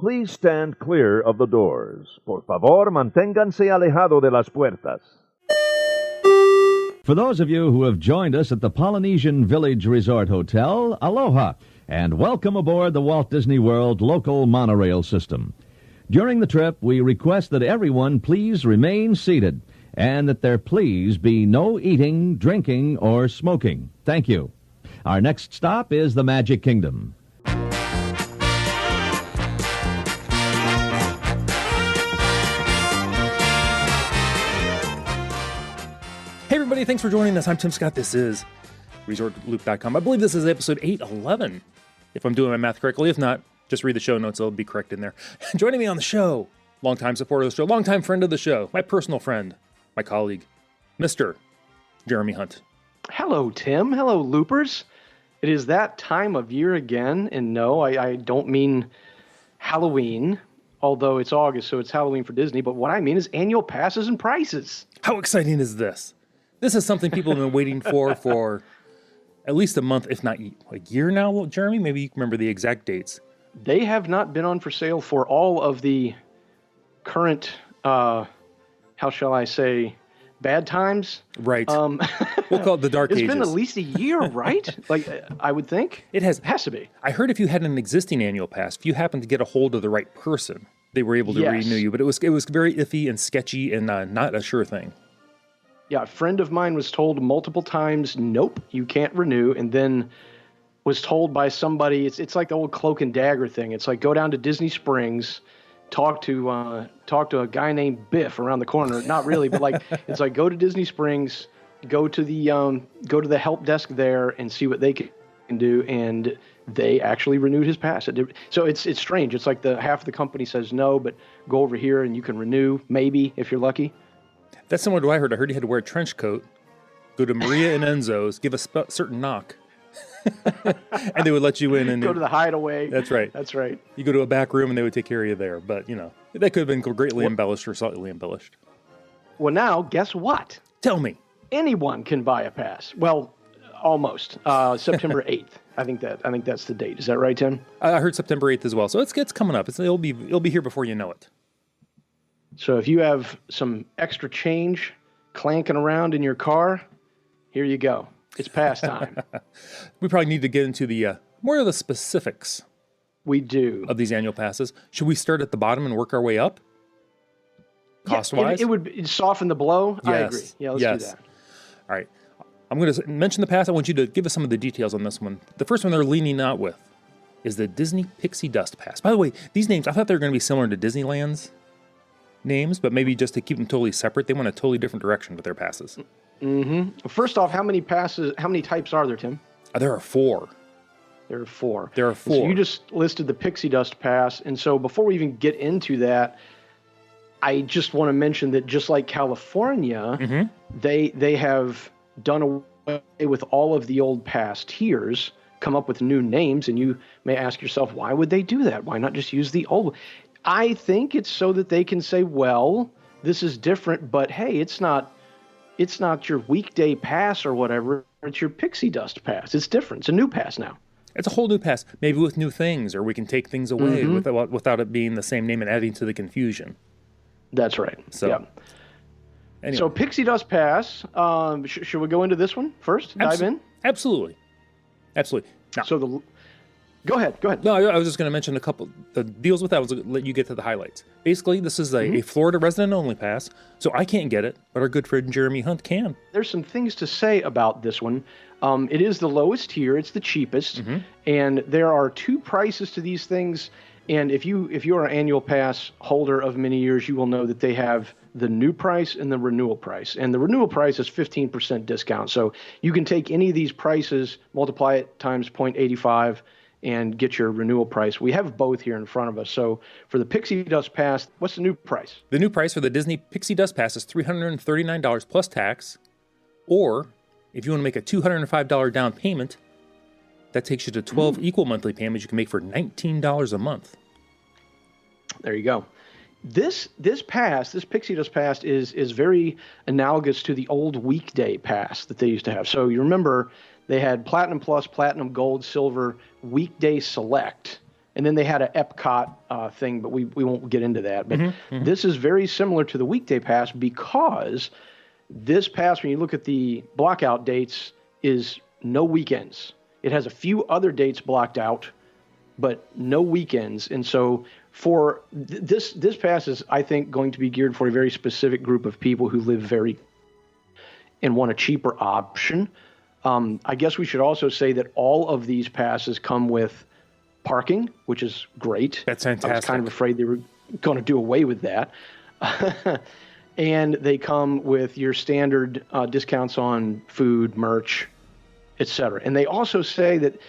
Please stand clear of the doors. Por favor, manténganse alejado de las puertas. For those of you who have joined us at the Polynesian Village Resort Hotel, aloha, and welcome aboard the Walt Disney World local monorail system. During the trip, we request that everyone please remain seated and that there please be no eating, drinking, or smoking. Thank you. Our next stop is the Magic Kingdom. Hey everybody, thanks for joining us. I'm Tim Scott. This is ResortLoop.com. I believe this is episode 811, if I'm doing my math correctly. If not, just read the show notes. It'll be correct in there. Joining me on the show, longtime supporter of the show, longtime friend of the show, my personal friend, my colleague, Mr. Jeremy Hunt. Hello, Tim. Hello, Loopers. It is that time of year again, and no, I don't mean Halloween, although it's August, so it's Halloween for Disney, but what I mean is annual passes and prices. How exciting is this? This is something people have been waiting for at least a month, if not a year now, Jeremy. Maybe you can remember the exact dates. They have not been on for sale for all of the current, how shall I say, bad times. Right. We'll call it the dark ages. It's been at least a year, right? I would think. It has to be. I heard if you had an existing annual pass, if you happened to get a hold of the right person, they were able to renew you. But it was very iffy and sketchy and not a sure thing. Yeah, a friend of mine was told multiple times, nope, you can't renew, and then was told by somebody, it's like the old cloak and dagger thing. It's like go down to Disney Springs, talk to a guy named Biff around the corner. Not really, but it's like go to Disney Springs, go to the help desk there and see what they can do, and they actually renewed his pass. So it's strange. It's like half of the company says no, but go over here and you can renew, maybe, if you're lucky. That's similar to what I heard. I heard you had to wear a trench coat, go to Maria and Enzo's, give a certain knock, and they would let you in. And go to the hideaway. That's right. That's right. You go to a back room and they would take care of you there. But, that could have been greatly embellished or slightly embellished. Well, now, guess what? Tell me. Anyone can buy a pass. Well, almost. September 8th. I think that's the date. Is that right, Tim? I heard September 8th as well. So it's coming up. It'll be here before you know it. So if you have some extra change clanking around in your car, here you go. It's pass time. We probably need to get into the more of the specifics. We do. Of these annual passes. Should we start at the bottom and work our way up? Cost-wise? Yeah, it would soften the blow. Yes. I agree. Yeah, let's do that. All right. I'm going to mention the pass. I want you to give us some of the details on this one. The first one they're leaning out with is the Disney Pixie Dust Pass. By the way, these names, I thought they were going to be similar to Disneyland's names, but maybe just to keep them totally separate, they went a totally different direction with their passes. Mm-hmm. First off, how many types are there, Tim? There are 4. There are 4. There are 4. So you just listed the Pixie Dust Pass, and so before we even get into that, I just want to mention that just like California, they have done away with all of the old pass tiers, come up with new names, and you may ask yourself, why would they do that? Why not just use the old one? I think it's so that they can say, well, this is different, but hey, it's not your weekday pass or whatever. It's your Pixie Dust Pass. It's different. It's a new pass now. It's a whole new pass, maybe with new things, or we can take things away without it being the same name and adding to the confusion. That's right. So, yeah. Anyway. So Pixie Dust Pass, should we go into this one first? Dive in? Absolutely. Now, so Go ahead. No, I was just going to mention a couple. The deals with that was let you get to the highlights. Basically, this is a Florida resident-only pass, so I can't get it, but our good friend Jeremy Hunt can. There's some things to say about this one. It is the lowest tier. It's the cheapest, and there are 2 prices to these things. And if you're an annual pass holder of many years, you will know that they have the new price and the renewal price. And the renewal price is 15% discount. So you can take any of these prices, multiply it times 0.85, and get your renewal price. We have both here in front of us. So for the Pixie Dust Pass, what's the new price? The new price for the Disney Pixie Dust Pass is $339 plus tax. Or if you want to make a $205 down payment, that takes you to 12 equal monthly payments you can make for $19 a month. There you go. This pass, this Pixie Dust Pass, is very analogous to the old weekday pass that they used to have. So you remember they had Platinum Plus, Platinum Gold, Silver, Weekday Select, And then they had an Epcot thing, but we won't get into that. But this is very similar to the weekday pass because this pass, when you look at the blockout dates, is no weekends. It has a few other dates blocked out, but no weekends. And so for this pass is, I think, going to be geared for a very specific group of people who live and want a cheaper option. I guess we should also say that all of these passes come with parking, which is great. That's fantastic. I was kind of afraid they were going to do away with that. And they come with your standard discounts on food, merch, etc. And they also say that,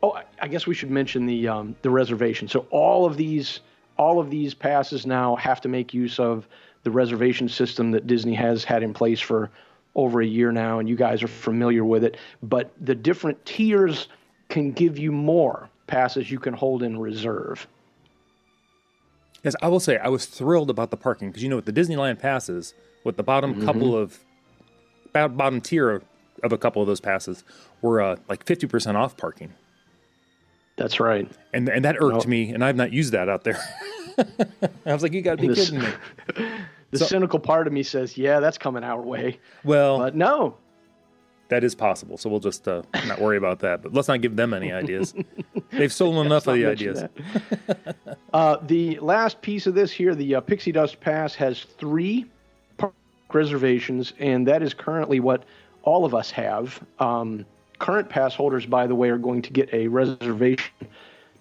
I guess we should mention the reservation. So all of these passes now have to make use of the reservation system that Disney has had in place for over a year now, and you guys are familiar with it. But the different tiers can give you more passes you can hold in reserve. Yes, I will say I was thrilled about the parking because with the Disneyland passes, with the bottom couple of bottom tier of a couple of those passes were like 50% off parking. That's right. And that irked me, and I've not used that out there. I was like, you got to be kidding me. The cynical part of me says, yeah, that's coming our way. Well, but no. That is possible, so we'll just not worry about that. But let's not give them any ideas. They've stolen enough of the ideas. The last piece of this here, the Pixie Dust Pass, has 3 park reservations, and that is currently what all of us have. Current pass holders, by the way, are going to get a reservation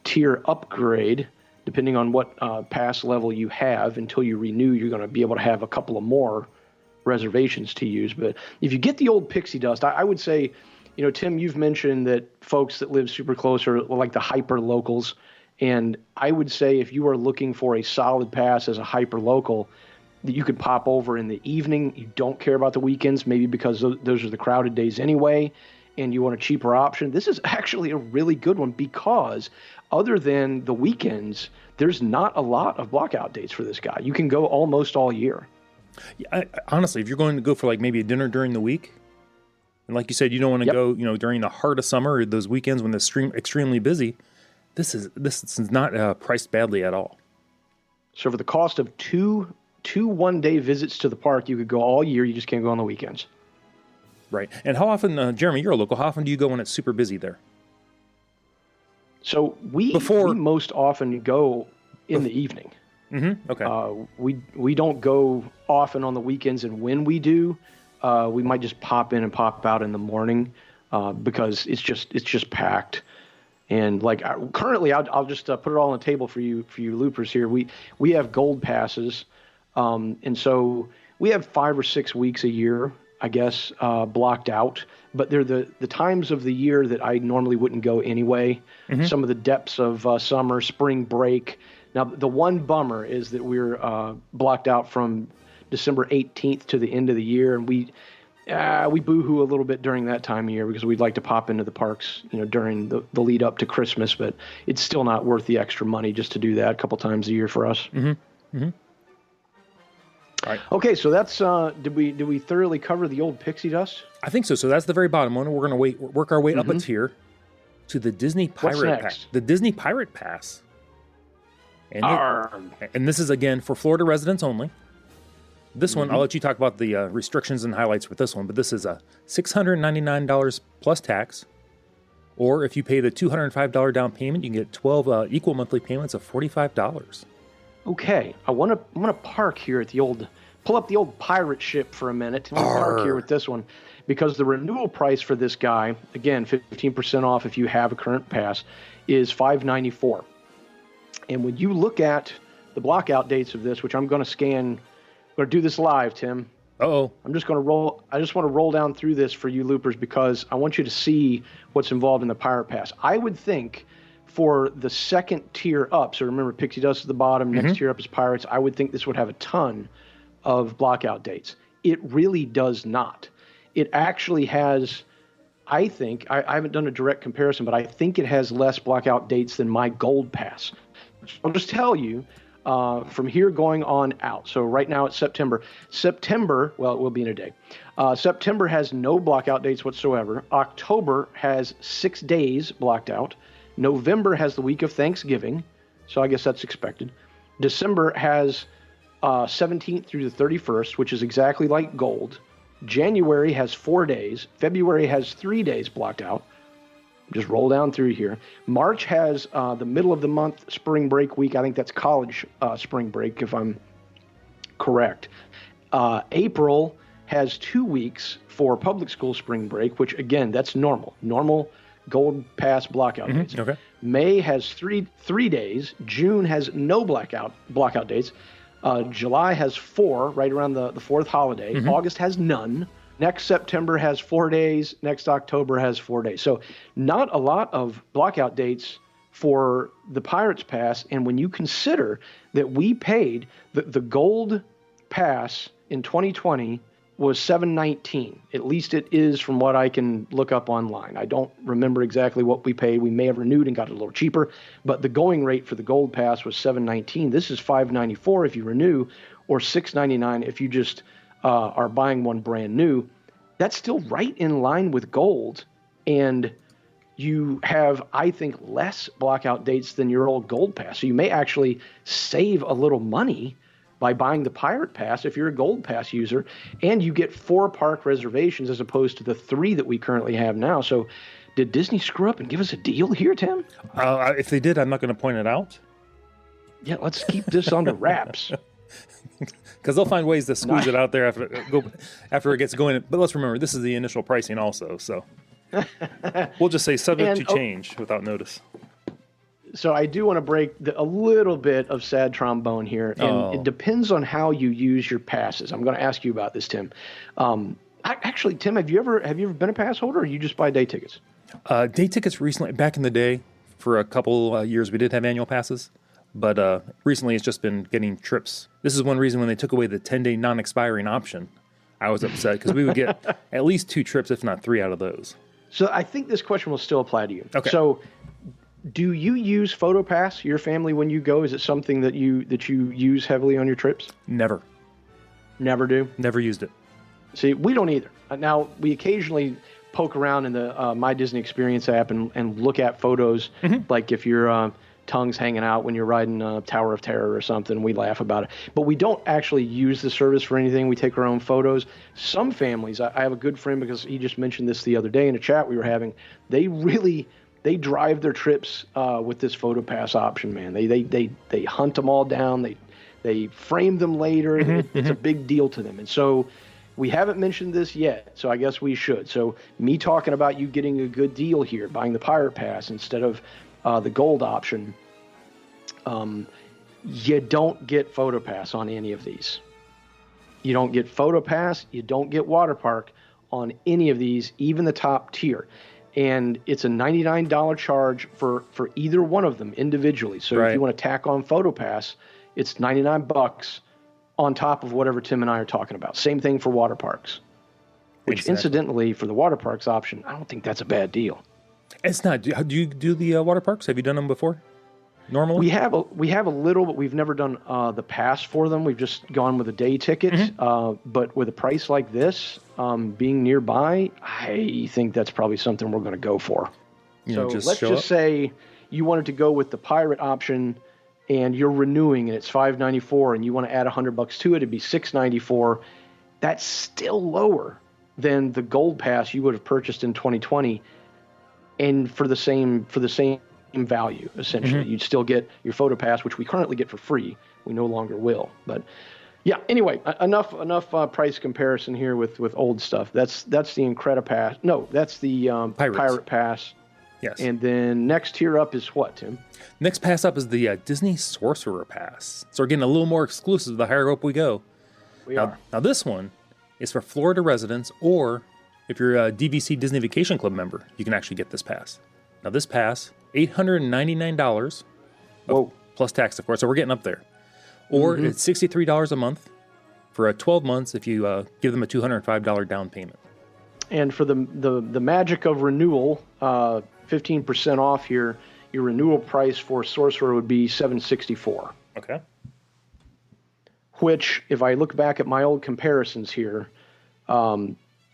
tier upgrade. Depending on what pass level you have, until you renew, you're going to be able to have a couple of more reservations to use. But if you get the old Pixie Dust, I would say, Tim, you've mentioned that folks that live super close are like the hyper locals. And I would say if you are looking for a solid pass as a hyper local that you could pop over in the evening, you don't care about the weekends, maybe because those are the crowded days anyway, and you want a cheaper option, this is actually a really good one because other than the weekends, there's not a lot of blockout dates for this guy. You can go almost all year. Yeah, honestly, if you're going to go for like maybe a dinner during the week, and like you said, you don't want to go, during the heart of summer or those weekends when it's extremely busy, this is not priced badly at all. So for the cost of two one-day visits to the park, you could go all year. You just can't go on the weekends. Right. And how often, Jeremy, you're a local, how often do you go when it's super busy there? So we most often go in the evening. Mm-hmm. Okay. We don't go often on the weekends, and when we do, we might just pop in and pop out in the morning because it's just packed. And like currently, I'll just put it all on the table for you loopers here. We have gold passes, and so we have 5 or 6 weeks a year, I guess, blocked out. But they're the times of the year that I normally wouldn't go anyway. Mm-hmm. Some of the depths of summer, spring break. Now, the one bummer is that we're blocked out from December 18th to the end of the year, and we boo-hoo a little bit during that time of year because we'd like to pop into the parks, during the lead up to Christmas, but it's still not worth the extra money just to do that a couple times a year for us. Mm-hmm. Mm-hmm. All right. Okay, so that's did we thoroughly cover the old Pixie Dust? I think so. So that's the very bottom one. We're going to work our way up a tier to the Disney Pirate Pass. The Disney Pirate Pass. And this is, again, for Florida residents only. This one, I'll let you talk about the restrictions and highlights with this one, but this is a $699 plus tax. Or if you pay the $205 down payment, you can get 12 equal monthly payments of $45. Okay, I want to park here at pull up the old pirate ship for a minute. And park here with this one because the renewal price for this guy, again, 15% off if you have a current pass, is $594. And when you look at the blockout dates of this, which I'm going to scan, I'm going to do this live, Tim. Uh-oh. I just want to roll down through this for you loopers because I want you to see what's involved in the Pirate Pass. I would think for the second tier up, so remember Pixie Dust is the bottom, next tier up is Pirates, I would think this would have a ton of blockout dates. It really does not. It actually has, I think, I haven't done a direct comparison, but I think it has less blockout dates than my Gold Pass. I'll just tell you, from here going on out. So right now it's September. Well, it will be in a day. September has no blockout dates whatsoever. October has 6 days blocked out. November has the week of Thanksgiving, so I guess that's expected. December has 17th through the 31st, which is exactly like gold. January has 4 days. February has 3 days blocked out. Just roll down through here. March has the middle of the month spring break week. I think that's college spring break, if I'm correct. April has 2 weeks for public school spring break, which, again, that's normal. Normal Gold Pass blockout dates. Okay. May has three days. June has no blackout dates. July has 4, right around the 4th holiday. August has none. Next September has 4 days. Next October has 4 days. So not a lot of blockout dates for the Pirates Pass. And when you consider that we paid the Gold Pass in 2020 was $719. At least it is from what I can look up online. I don't remember exactly what we paid. We may have renewed and got it a little cheaper, but the going rate for the Gold Pass was $719. This is $594 if you renew, or $699 if you just are buying one brand new. That's still right in line with Gold, and you have, I think, less blockout dates than your old Gold Pass. So you may actually save a little money by buying the Pirate Pass if you're a Gold Pass user, and you get 4 park reservations as opposed to the 3 that we currently have now. So did Disney screw up and give us a deal here, Tim? If they did, I'm not going to point it out. Yeah, let's keep this under wraps. Because they'll find ways to squeeze it out there after it gets going. But let's remember, this is the initial pricing also. So we'll just say subject to change without notice. So I do want to break a little bit of sad trombone here, and it depends on how you use your passes. I'm going to ask you about this, Tim. Actually, Tim, have you ever been a pass holder, or you just buy day tickets? Day tickets recently, back in the day, for a couple years, we did have annual passes, but recently it's just been getting trips. This is one reason when they took away the 10-day non-expiring option, I was upset because we would get at least 2 trips, if not 3 out of those. So I think this question will still apply to you. Okay. So do you use PhotoPass, your family, when you go? Is it something that you use heavily on your trips? Never. Never do? Never used it. See, we don't either. Now, we occasionally poke around in the My Disney Experience app and look at photos, like if your tongue's hanging out when you're riding Tower of Terror or something, we laugh about it. But we don't actually use the service for anything. We take our own photos. Some families, I have a good friend because he just mentioned this the other day in a chat we were having, they drive their trips with this PhotoPass option, man. They hunt them all down. They frame them later. It's a big deal to them. And so we haven't mentioned this yet, so I guess we should. So me talking about you getting a good deal here, buying the Pirate Pass instead of the Gold option, you don't get PhotoPass on any of these. You don't get PhotoPass. You don't get Water Park on any of these, even the top tier. And it's a $99 charge for either one of them individually. So if you want to tack on PhotoPass, it's $99 on top of whatever Tim and I are talking about. Same thing for water parks, which incidentally, for the water parks option, I don't think that's a bad deal. It's not. Do you do the water parks? Have you done them before? Normally? We have a little, but we've never done the pass for them. We've just gone with a day ticket. But with a price like this, being nearby, I think that's probably something we're going to go for. Let's just say you wanted to go with the pirate option, and you're renewing, and it's $594, and you want to add $100 to it, it'd be $694. That's still lower than the Gold Pass you would have purchased in 2020, and for the same value, essentially. You'd still get your PhotoPass, which we currently get for free. We no longer will. But yeah, anyway, enough price comparison here with old stuff. That's the Incredi Pass. No, that's the Pirate Pass. Yes. And then next tier up is what, Tim? Next pass up is the Disney Sorcerer Pass. So we're getting a little more exclusive the higher up we go. We are. Now this one is for Florida residents, or if you're a DVC Disney Vacation Club member, you can actually get this pass. Now this pass, $899, plus tax, of course, so we're getting up there. Or it's $63 a month for 12 months if you give them a $205 down payment. And for the magic of renewal, 15% off here, your renewal price for Sorcerer would be $764. Okay. Which, if I look back at my old comparisons here,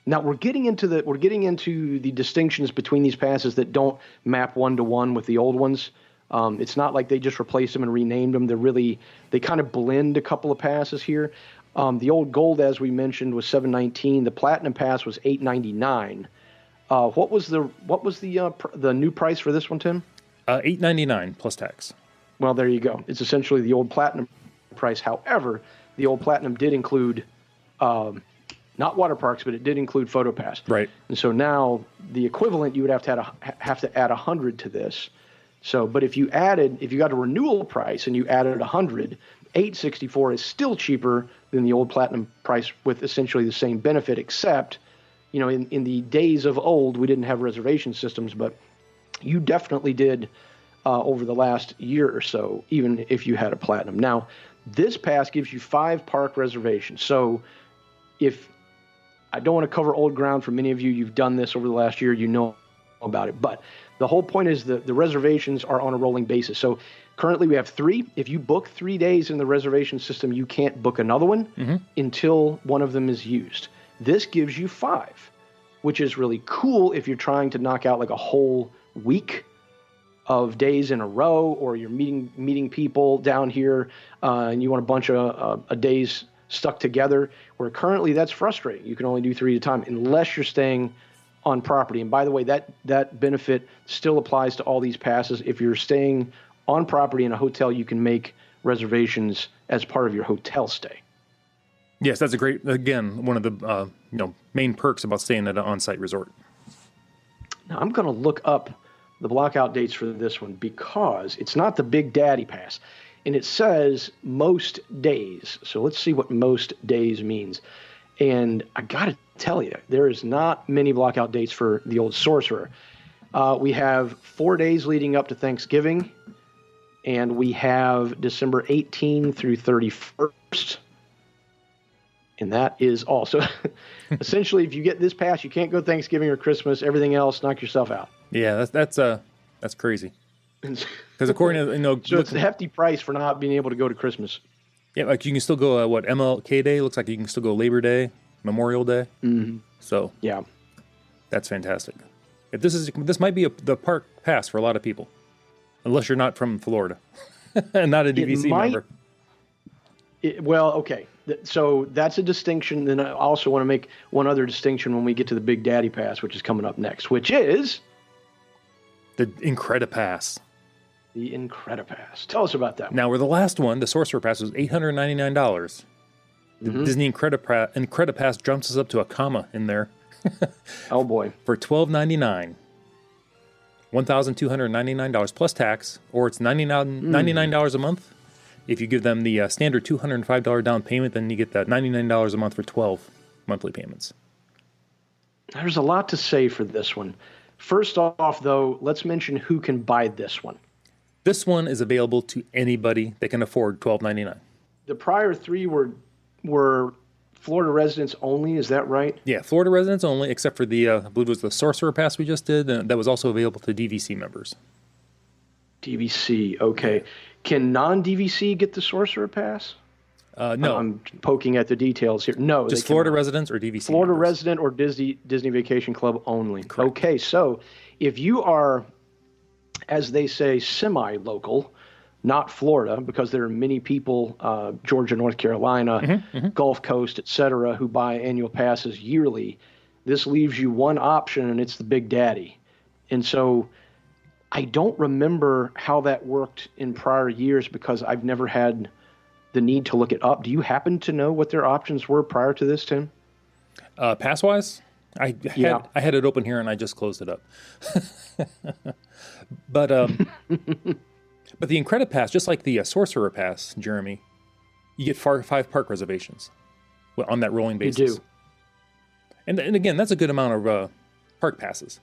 Now we're getting into the distinctions between these passes that don't map 1-to-1 with the old ones. It's not like they just replaced them and renamed them. They kind of blend a couple of passes here. The old gold, as we mentioned, was $7.19. The platinum pass was $8.99. What was the new price for this one, Tim? $8.99 plus tax. Well, there you go. It's essentially the old platinum price. However, the old platinum did include not water parks, but it did include PhotoPass. Right. And so now the equivalent, you would have to add 100 to this. So, but if you got a renewal price and you added 100, $864 is still cheaper than the old platinum price with essentially the same benefit, except, in the days of old, we didn't have reservation systems, but you definitely did over the last year or so, even if you had a platinum. Now, this pass gives you 5 park reservations. So if I don't want to cover old ground for many of you, you've done this over the last year, you know about it. But the whole point is that the reservations are on a rolling basis. So currently we have 3. If you book 3 days in the reservation system, you can't book another one until one of them is used. This gives you 5, which is really cool if you're trying to knock out like a whole week of days in a row, or you're meeting people down here and you want a bunch of days stuck together, where currently that's frustrating. You can only do 3 at a time unless you're staying on property. And by the way, that benefit still applies to all these passes. If you're staying on property in a hotel, you can make reservations as part of your hotel stay. Yes, that's one of the main perks about staying at an on-site resort. Now I'm going to look up the blockout dates for this one because it's not the Big Daddy Pass. And it says most days. So let's see what most days means. And I got to tell you, there is not many blockout dates for the old Sorcerer. We have 4 days leading up to Thanksgiving. And we have December 18 through 31st. And that is all. So essentially, if you get this pass, you can't go Thanksgiving or Christmas. Everything else, knock yourself out. Yeah, that's crazy. Because according to so it's a hefty price for not being able to go to Christmas. Yeah, like you can still go MLK Day looks like you can still go Labor Day, Memorial Day. Mm-hmm. So yeah, that's fantastic. If this might be the park pass for a lot of people, unless you're not from Florida and not a DVC member. Well, okay. So that's a distinction. Then I also want to make one other distinction when we get to the Big Daddy Pass, which is coming up next, which is the Incredi Pass. The Incredi Pass. Tell us about that one. Now, where the last one, the Sorcerer Pass, was $899. The Disney Incredi Pass jumps us up to a comma in there. Oh, boy. For $1,299. $1,299 plus tax, or it's $99 a month. If you give them the standard $205 down payment, then you get that $99 a month for 12 monthly payments. There's a lot to say for this one. First off, though, let's mention who can buy this one. This one is available to anybody that can afford $12.99. The prior 3 were Florida residents only, is that right? Yeah, Florida residents only, except for the, I believe it was the Sorcerer Pass we just did, that was also available to DVC members. DVC, okay. Can non-DVC get the Sorcerer Pass? No. I'm poking at the details here. No. Just Florida residents or DVC Florida members. resident or Disney Vacation Club only. Correct. Okay, so if you are, as they say, semi-local, not Florida, because there are many people, Georgia, North Carolina, Gulf Coast, etc., who buy annual passes yearly, this leaves you one option, and it's the Big Daddy. And so I don't remember how that worked in prior years because I've never had the need to look it up. Do you happen to know what their options were prior to this, Tim? Pass-wise? I had it open here and I just closed it up. But the Incredi Pass, just like the Sorcerer Pass, Jeremy, you get 5 park reservations on that rolling basis. You do. And again, that's a good amount of park passes.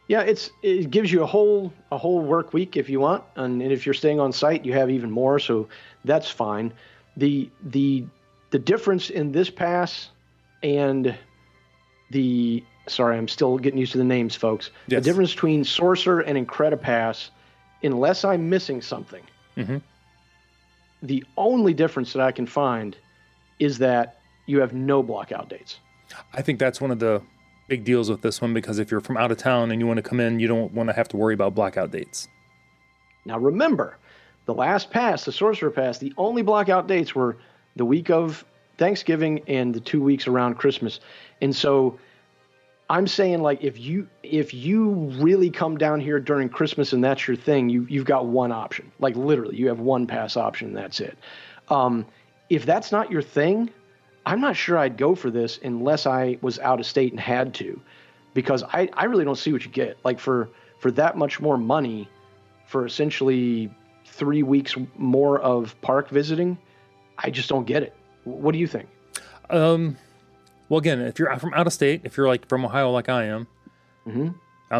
Yeah, it gives you a whole work week if you want, and if you're staying on site, you have even more. So that's fine. The difference in this pass and sorry, I'm still getting used to the names, folks. Yes. The difference between Sorcerer and Incredi Pass, unless I'm missing something, the only difference that I can find is that you have no blockout dates. I think that's one of the big deals with this one, because if you're from out of town and you want to come in, you don't want to have to worry about blackout dates. Now remember, the last pass, the Sorcerer Pass, the only blackout dates were the week of Thanksgiving and the 2 weeks around Christmas. And so I'm saying, like, if you really come down here during Christmas and that's your thing, you've got one option. Like, literally, you have one pass option and that's it. If that's not your thing, I'm not sure I'd go for this unless I was out of state and had to, because I really don't see what you get. Like, for that much more money, for essentially 3 weeks more of park visiting, I just don't get it. What do you think? Well, again, if you're from out of state, if you're like from Ohio like I am,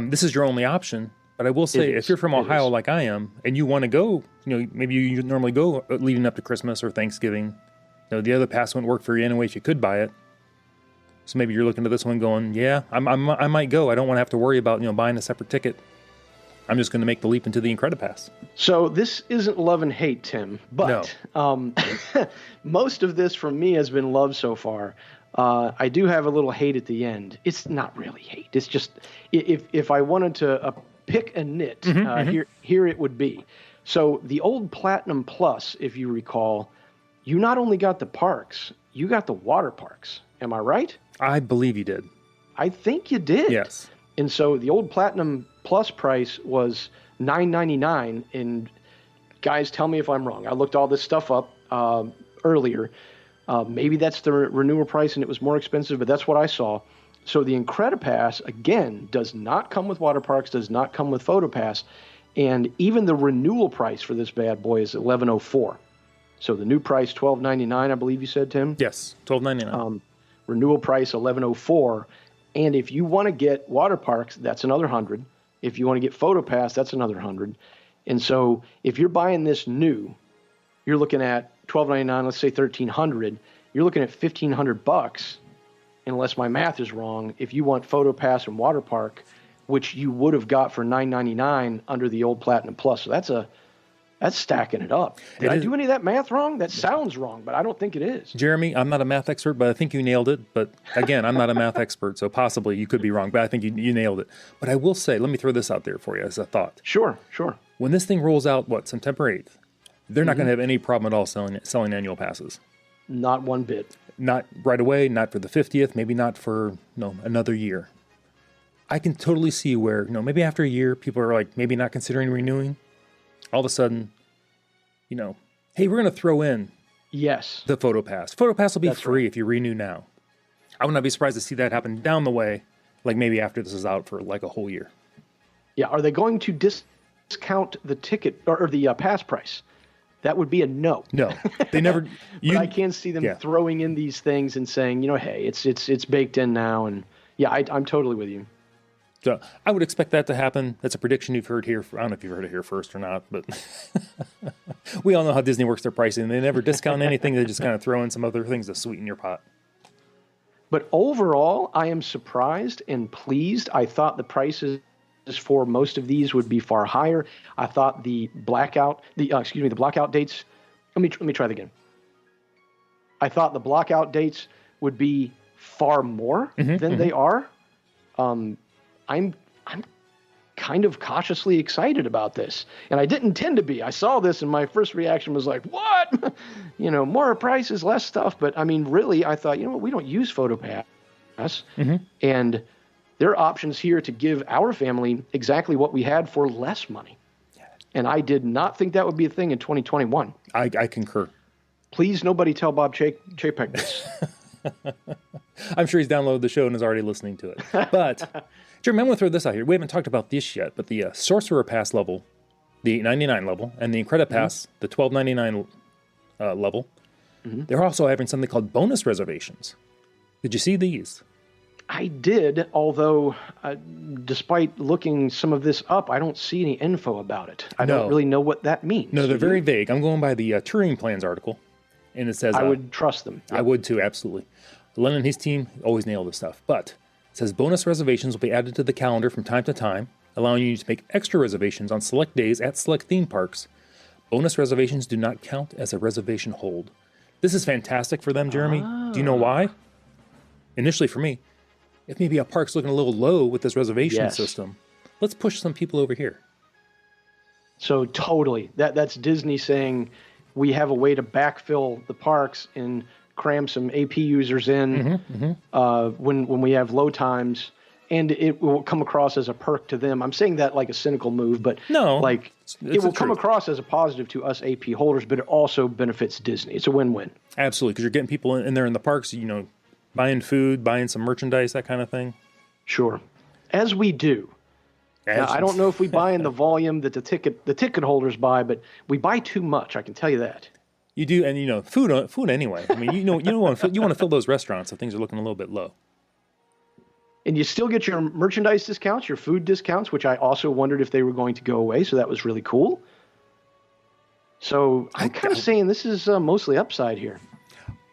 this is your only option. But I will say, if you're from Ohio like I am, and you want to go, maybe you normally go leading up to Christmas or Thanksgiving. The other pass wouldn't work for you anyway if you could buy it. So maybe you're looking at this one going, yeah, I might go. I don't want to have to worry about buying a separate ticket. I'm just going to make the leap into the Incredi Pass. So this isn't love and hate, Tim, but no. Most of this from me has been love so far. I do have a little hate at the end. It's not really hate. It's just, if I wanted to pick a nit, here it would be. So the old Platinum Plus, if you recall, you not only got the parks, you got the water parks. Am I right? I believe you did. I think you did. Yes. And so the old Platinum Plus price was $9.99. And guys, tell me if I'm wrong. I looked all this stuff up earlier. Maybe that's the renewal price and it was more expensive, but that's what I saw. So the Incredi Pass, again, does not come with water parks, does not come with Photo Pass. And even the renewal price for this bad boy is $11.04. So the new price, $12.99, I believe you said, Tim? Yes, $12.99. Renewal price, $11.04. And if you want to get water parks, that's another $100. If you want to get Photo Pass, that's another $100. And so if you're buying this new, you're looking at $12.99, let's say $1,300. You're looking at $1,500, unless my math is wrong, if you want Photo Pass and water park, which you would have got for $9.99 under the old Platinum Plus. So that's stacking it up. Did I do any of that math wrong? That sounds wrong, but I don't think it is. Jeremy, I'm not a math expert, but I think you nailed it. But again, I'm not a math expert, so possibly you could be wrong, but I think you nailed it. But I will say, let me throw this out there for you as a thought. Sure. When this thing rolls out, September 8th, they're not going to have any problem at all selling annual passes. Not one bit. Not right away, not for the 50th, maybe not for another year. I can totally see where, maybe after a year, people are like maybe not considering renewing. All of a sudden, hey, we're going to throw in the Photo Pass. Photo Pass will be free if you renew now. I would not be surprised to see that happen down the way, like maybe after this is out for like a whole year. Yeah, are they going to discount the ticket or the pass price? That would be a no. No, they never. But I can see them throwing in these things and saying, hey, it's baked in now, and I'm totally with you. So I would expect that to happen. That's a prediction you've heard here. I don't know if you've heard it here first or not, but we all know how Disney works their pricing. They never discount anything. They just kind of throw in some other things to sweeten your pot. But overall, I am surprised and pleased. I thought the prices for most of these would be far higher. I thought the blackout dates. Let me try that again. I thought the blackout dates would be far more than they are. I'm kind of cautiously excited about this, and I didn't intend to be. I saw this, and my first reaction was like, "What? More prices, less stuff." But I mean, really, I thought, we don't use Photo Pass, and there are options here to give our family exactly what we had for less money. And I did not think that would be a thing in 2021. I concur. Please, nobody tell Bob Chapek this. I'm sure he's downloaded the show and is already listening to it. But, Jeremy, I'm going to throw this out here. We haven't talked about this yet, but the Sorcerer Pass level, the $8.99 level, and the Incredi Pass, the $12.99 level, they're also having something called bonus reservations. Did you see these? I did, although despite looking some of this up, I don't see any info about it. I don't really know what that means. No, they're very vague. I'm going by the touring plans article, and it says... I would trust them. Yep. I would too, absolutely. Len and his team always nail this stuff. But it says bonus reservations will be added to the calendar from time to time, allowing you to make extra reservations on select days at select theme parks. Bonus reservations do not count as a reservation hold. This is fantastic for them, Jeremy. Do you know why? initially for me, if maybe a park's looking a little low with this reservation system, let's push some people over here. So totally, that's Disney saying we have a way to backfill the parks and cram some AP users in when we have low times, and it will come across as a perk to them. I'm saying that like a cynical move, but it will come across as a positive to us AP holders, but it also benefits Disney. It's a win-win. Absolutely, because you're getting people in there in the parks, buying food, buying some merchandise, that kind of thing. Sure, as we do. Now, I don't know if we buy in the volume that the ticket holders buy, but we buy too much. I can tell you that. You do, and food anyway. I mean, you want to fill those restaurants if things are looking a little bit low. And you still get your merchandise discounts, your food discounts, which I also wondered if they were going to go away. So that was really cool. So I'm kind of saying this is mostly upside here.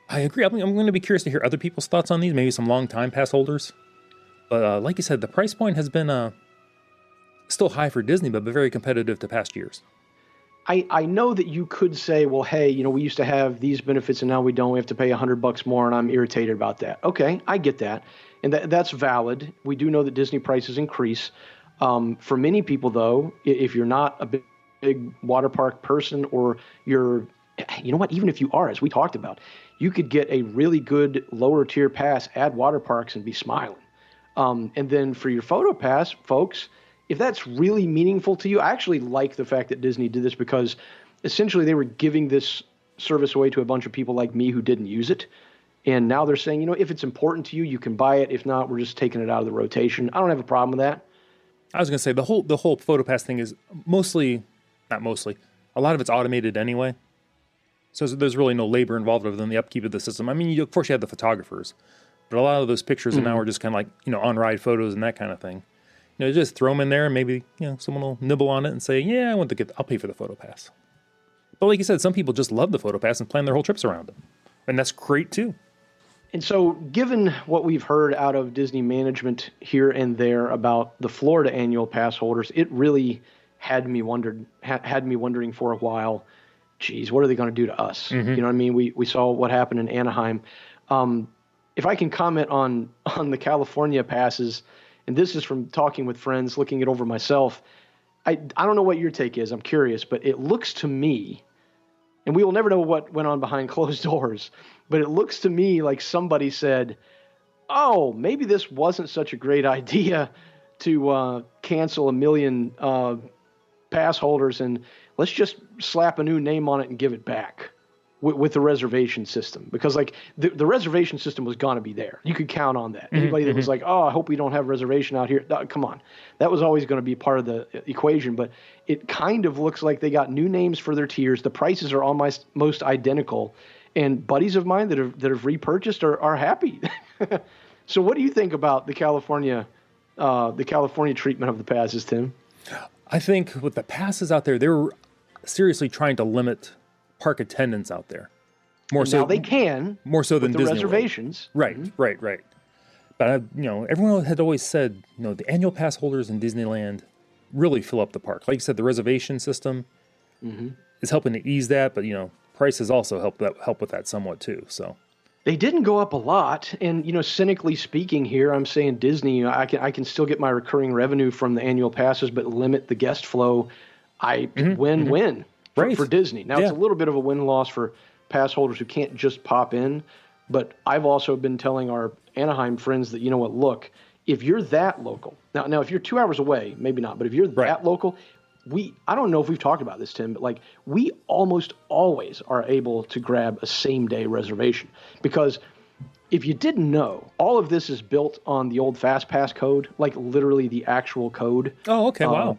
I agree. I'm going to be curious to hear other people's thoughts on these. Maybe some long-time pass holders. But like you said, the price point has been still high for Disney, but very competitive to past years. I know that you could say, well, hey, we used to have these benefits and now we don't. We have to pay $100 more, and I'm irritated about that. Okay, I get that. And that's valid. We do know that Disney prices increase. For many people, though, if you're not a big water park person, or even if you are, as we talked about, you could get a really good lower tier pass, add water parks, and be smiling. And then for your photo pass, folks, if that's really meaningful to you, I actually like the fact that Disney did this, because essentially they were giving this service away to a bunch of people like me who didn't use it. And now they're saying, if it's important to you, you can buy it. If not, we're just taking it out of the rotation. I don't have a problem with that. I was going to say the whole PhotoPass thing is not mostly, a lot of it's automated anyway. So there's really no labor involved other than the upkeep of the system. I mean, of course you have the photographers, but a lot of those pictures now are just kind of like, on-ride photos and that kind of thing. Just throw them in there and maybe, someone will nibble on it and say, yeah, I'll pay for the PhotoPass. But like you said, some people just love the PhotoPass and plan their whole trips around it. And that's great too. And so given what we've heard out of Disney management here and there about the Florida annual pass holders, it really had me wondering for a while, geez, what are they going to do to us? You know what I mean? We saw what happened in Anaheim. If I can comment on the California passes, and this is from talking with friends, looking it over myself, I don't know what your take is. I'm curious, but it looks to me, and we will never know what went on behind closed doors, but it looks to me like somebody said, oh, maybe this wasn't such a great idea to cancel 1 million pass holders, and let's just slap a new name on it and give it back with the reservation system. Because the reservation system was going to be there. You could count on that. Anybody that was like, oh, I hope we don't have reservation out here. Come on. That was always going to be part of the equation. But it kind of looks like they got new names for their tiers. The prices are almost identical. And buddies of mine that have repurchased are happy. So what do you think about the California treatment of the passes, Tim? I think with the passes out there, they were seriously trying to limit park attendance out there. Now they can. More so than the Disney reservations. Right. But everyone had always said, the annual pass holders in Disneyland really fill up the park. Like you said, the reservation system is helping to ease that, but prices also help with that somewhat too. So they didn't go up a lot, and cynically speaking here, I'm saying Disney, I can still get my recurring revenue from the annual passes, but limit the guest flow. Win-win for Disney. Now it's a little bit of a win-loss for pass holders who can't just pop in, but I've also been telling our Anaheim friends that, look, if you're that local, now if you're 2 hours away, maybe not, but if you're that local, I don't know if we've talked about this, Tim, but we almost always are able to grab a same-day reservation, because if you didn't know, all of this is built on the old FastPass code, literally the actual code. Oh, okay, wow.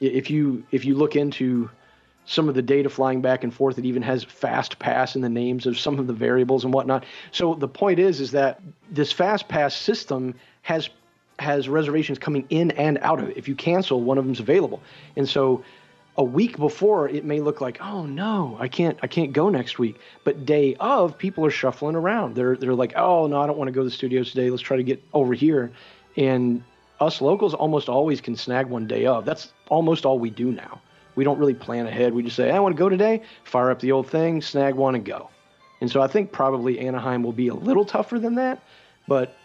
If you look into some of the data flying back and forth, it even has FastPass in the names of some of the variables and whatnot. So the point is that this FastPass system has reservations coming in and out of it. If you cancel, one of them's available. And so a week before, it may look like, oh no, I can't go next week. But day of, people are shuffling around. They're like, oh no, I don't want to go to the studios today. Let's try to get over here. And us locals almost always can snag one day of. That's almost all we do now. We don't really plan ahead. We just say, I want to go today, fire up the old thing, snag one and go. And so I think probably Anaheim will be a little tougher than that. but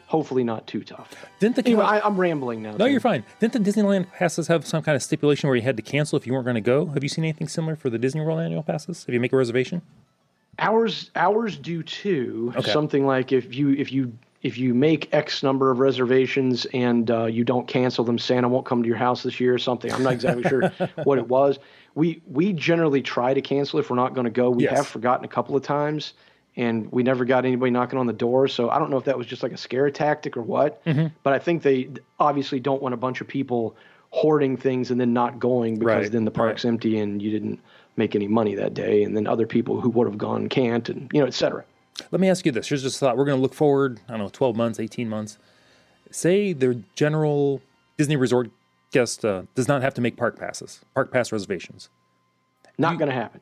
hopefully not too tough. Anyway, I'm rambling now. No, you're fine. Didn't the Disneyland passes have some kind of stipulation where you had to cancel if you weren't going to go? Have you seen anything similar for the Disney World annual passes? If you make a reservation? Ours do too. Okay. Something like if you make X number of reservations and you don't cancel them, Santa won't come to your house this year or something. I'm not exactly sure what it was. We generally try to cancel if we're not going to go. We have forgotten a couple of times, and we never got anybody knocking on the door. So I don't know if that was just like a scare tactic or what. Mm-hmm. But I think they obviously don't want a bunch of people hoarding things and then not going because then the park's empty and you didn't make any money that day, and then other people who would have gone can't, and et cetera. Let me ask you this. Here's just a thought. We're going to look forward, 12 months, 18 months. Say the general Disney resort guest does not have to make park pass reservations. Not going to happen.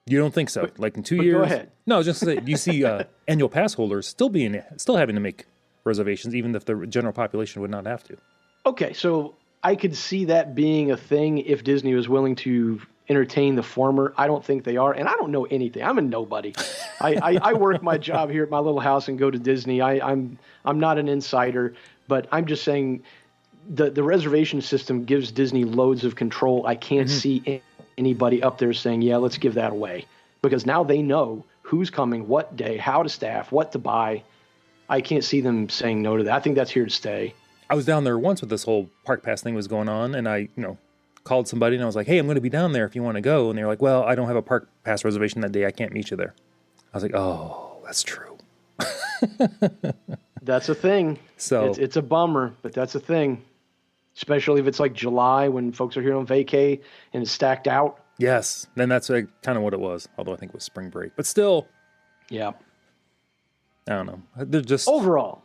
You don't think so? Like in 2 years? Go ahead. No, I was just saying, you see annual pass holders still having to make reservations, even if the general population would not have to. Okay, so I could see that being a thing if Disney was willing to entertain the former. I don't think they are, and I don't know anything. I'm a nobody. I work my job here at my little house and go to Disney. I'm not an insider, but I'm just saying the reservation system gives Disney loads of control. I can't see anybody up there saying, yeah, let's give that away, because now they know who's coming, what day, how to staff, what to buy. I can't see them saying no to that. I think that's here to stay. I was down there once with this whole park pass thing was going on, and I, called somebody and I was like, hey, I'm going to be down there if you want to go. And they were like, well, I don't have a park pass reservation that day. I can't meet you there. I was like, oh, that's true. That's a thing. So it's a bummer, but that's a thing. Especially if it's like July when folks are here on vacay and it's stacked out. Yes. Then that's kind of what it was. Although I think it was spring break, but still. Yeah. I don't know. They're just overall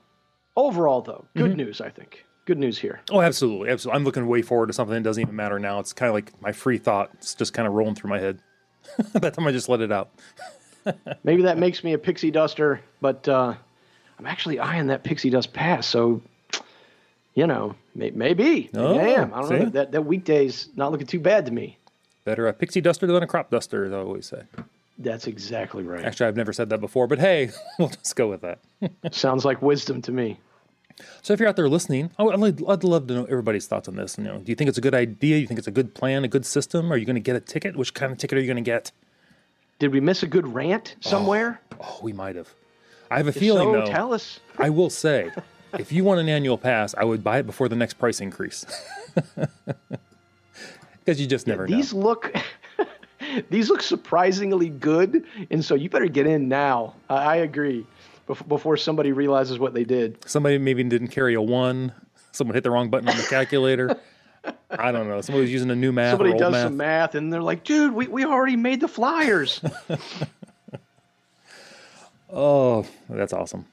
though, good news, I think. Good news here. Oh, absolutely. Absolutely. I'm looking way forward to something that doesn't even matter now. It's kind of like my free thought. It's just kind of rolling through my head. That time I just let it out. Maybe that makes me a pixie duster, but I'm actually eyeing that pixie dust pass. So, maybe I am. I don't know. That weekday's not looking too bad to me. Better a pixie duster than a crop duster, as I always say. That's exactly right. Actually, I've never said that before, but hey, we'll just go with that. Sounds like wisdom to me. So if you're out there listening, I'd love to know everybody's thoughts on this. Do you think it's a good idea? Do you think it's a good plan, a good system? Are you going to get a ticket? Which kind of ticket are you going to get? Did we miss a good rant somewhere? Oh, we might have. I have a feeling, though. Tell us. I will say, if you want an annual pass, I would buy it before the next price increase. Because you just never know. These look surprisingly good, and so you better get in now. I agree. Before somebody realizes what they did. Somebody maybe didn't carry a 1. Someone hit the wrong button on the calculator. I don't know. Somebody was using a new math. Somebody does some math, and they're like, dude, we already made the flyers. Oh, that's awesome.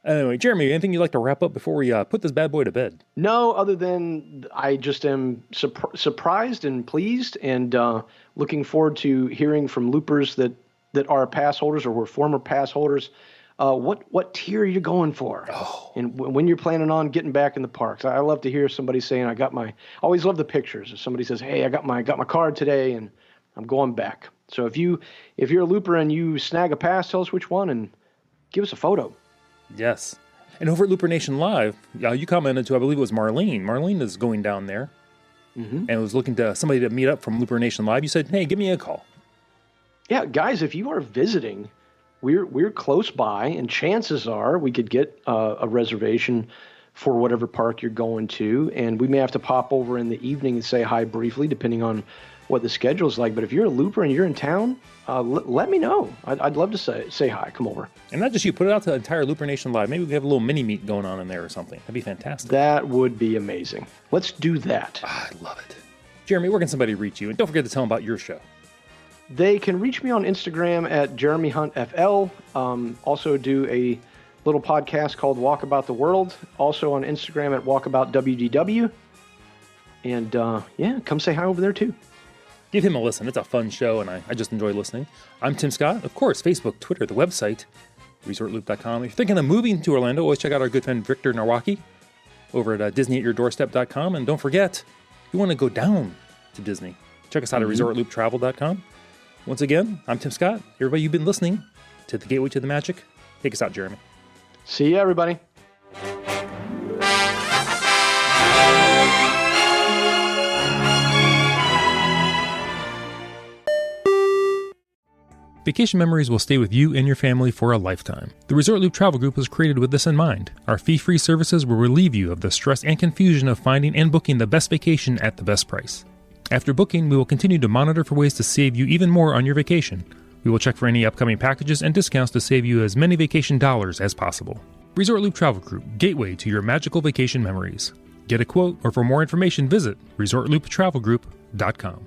Anyway, Jeremy, anything you'd like to wrap up before we put this bad boy to bed? No, other than I just am surprised and pleased and looking forward to hearing from loopers that are pass holders or were former pass holders. What tier are you going for? Oh. And when you're planning on getting back in the parks? I love to hear somebody saying, I always love the pictures. If somebody says, hey, I got my card today and I'm going back. So if you're a looper and you snag a pass, tell us which one and give us a photo. Yes. And over at Looper Nation Live, you commented to, I believe it was Marlene. Marlene is going down there and was looking to somebody to meet up from Looper Nation Live. You said, hey, give me a call. Yeah, guys, if you are visiting, we're close by, and chances are we could get a reservation for whatever park you're going to, and we may have to pop over in the evening and say hi briefly, depending on what the schedule's like. But if you're a looper and you're in town, let me know. I'd love to say hi. Come over. And not just you, put it out to the entire Looper Nation Live. Maybe we have a little mini meet going on in there or something. That'd be fantastic. That would be amazing. Let's do that. I love it. Jeremy, where can somebody reach you? And don't forget to tell them about your show. They can reach me on Instagram at JeremyHuntFL. Also do a little podcast called Walkabout the World. Also on Instagram at WalkaboutWDW. And come say hi over there too. Give him a listen. It's a fun show, and I just enjoy listening. I'm Tim Scott. Of course, Facebook, Twitter, the website, ResortLoop.com. If you're thinking of moving to Orlando, always check out our good friend Victor Narwaki over at DisneyAtYourDoorstep.com. And don't forget, if you want to go down to Disney, check us out at ResortLoopTravel.com. Once again, I'm Tim Scott. Everybody, you've been listening to The Gateway to the Magic. Take us out, Jeremy. See you, everybody. Vacation memories will stay with you and your family for a lifetime. The Resort Loop Travel Group was created with this in mind. Our fee-free services will relieve you of the stress and confusion of finding and booking the best vacation at the best price. After booking, we will continue to monitor for ways to save you even more on your vacation. We will check for any upcoming packages and discounts to save you as many vacation dollars as possible. Resort Loop Travel Group, gateway to your magical vacation memories. Get a quote, or for more information, visit ResortLoopTravelGroup.com.